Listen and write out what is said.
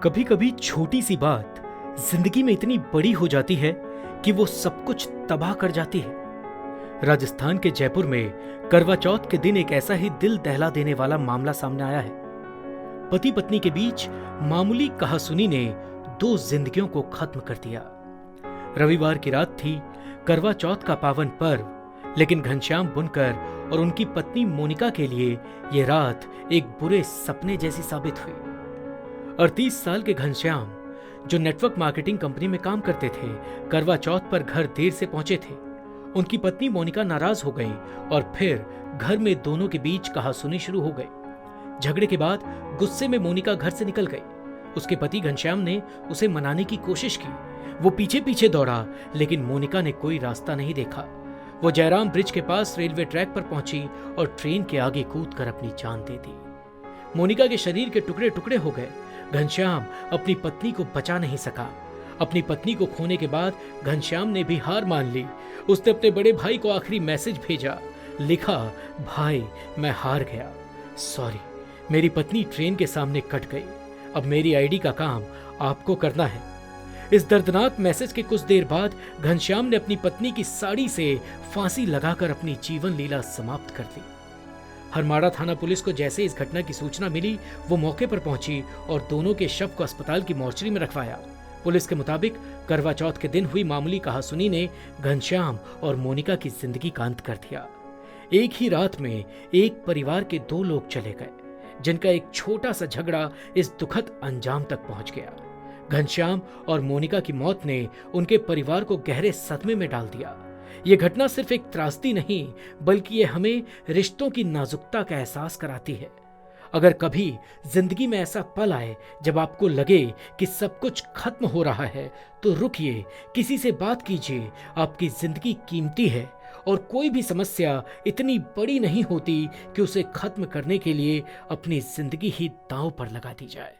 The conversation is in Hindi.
कभी कभी छोटी सी बात जिंदगी में इतनी बड़ी हो जाती है कि वो सब कुछ तबाह कर जाती है। राजस्थान के जयपुर में करवा चौथ के दिन एक ऐसा ही दिल दहला देने वाला मामला सामने आया है। पति पत्नी के बीच मामूली कहासुनी ने दो जिंदगियों को खत्म कर दिया। रविवार की रात थी, करवा चौथ का पावन पर्व, लेकिन घनश्याम बुनकर और उनकी पत्नी मोनिका के लिए यह रात एक बुरे सपने जैसी साबित हुई। 38 साल के घनश्याम, जो नेटवर्क मार्केटिंग कंपनी में काम करते थे, करवा चौथ पर घर देर से पहुंचे थे। उनकी पत्नी मोनिका नाराज हो गई और फिर घर में दोनों के बीच कहासुनी शुरू हो गई। झगड़े के बाद गुस्से में मोनिका घर से निकल गई। उसके पति घनश्याम ने उसे मनाने की कोशिश की। वो पीछे पीछे दौड़ा, लेकिन मोनिका ने कोई रास्ता नहीं देखा। वो जयराम ब्रिज के पास रेलवे ट्रैक पर पहुंची और ट्रेन के आगे कूदकर अपनी जान दे दी। मोनिका के शरीर के टुकड़े टुकड़े हो गए। घनश्याम अपनी पत्नी को बचा नहीं सका। अपनी पत्नी को खोने के बाद घनश्याम ने भी हार मान ली। उसने अपने बड़े भाई को आखिरी मैसेज भेजा, लिखा, भाई मैं हार गया, सॉरी, मेरी पत्नी ट्रेन के सामने कट गई, अब मेरी आईडी का काम आपको करना है। इस दर्दनाक मैसेज के कुछ देर बाद घनश्याम ने अपनी पत्नी की साड़ी से फांसी लगाकर अपनी जीवन लीला समाप्त कर दी। हरमाड़ा थाना पुलिस को जैसे इस घटना की सूचना मिली, वो मौके पर पहुंची और दोनों के शव को अस्पताल की मोर्चरी में रखवाया। पुलिस के मुताबिक करवा चौथ के दिन हुई मामूली कहासुनी ने घनश्याम और मोनिका की जिंदगी का अंत कर दिया। एक ही रात में एक परिवार के दो लोग चले गए, जिनका एक छोटा सा झगड़ा इस दुखद अंजाम तक पहुंच गया। घनश्याम और मोनिका की मौत ने उनके परिवार को गहरे सदमे में डाल दिया। ये घटना सिर्फ एक त्रासदी नहीं, बल्कि ये हमें रिश्तों की नाजुकता का एहसास कराती है। अगर कभी जिंदगी में ऐसा पल आए जब आपको लगे कि सब कुछ खत्म हो रहा है, तो रुकिए, किसी से बात कीजिए। आपकी जिंदगी कीमती है और कोई भी समस्या इतनी बड़ी नहीं होती कि उसे खत्म करने के लिए अपनी जिंदगी ही दांव पर लगा दी जाए।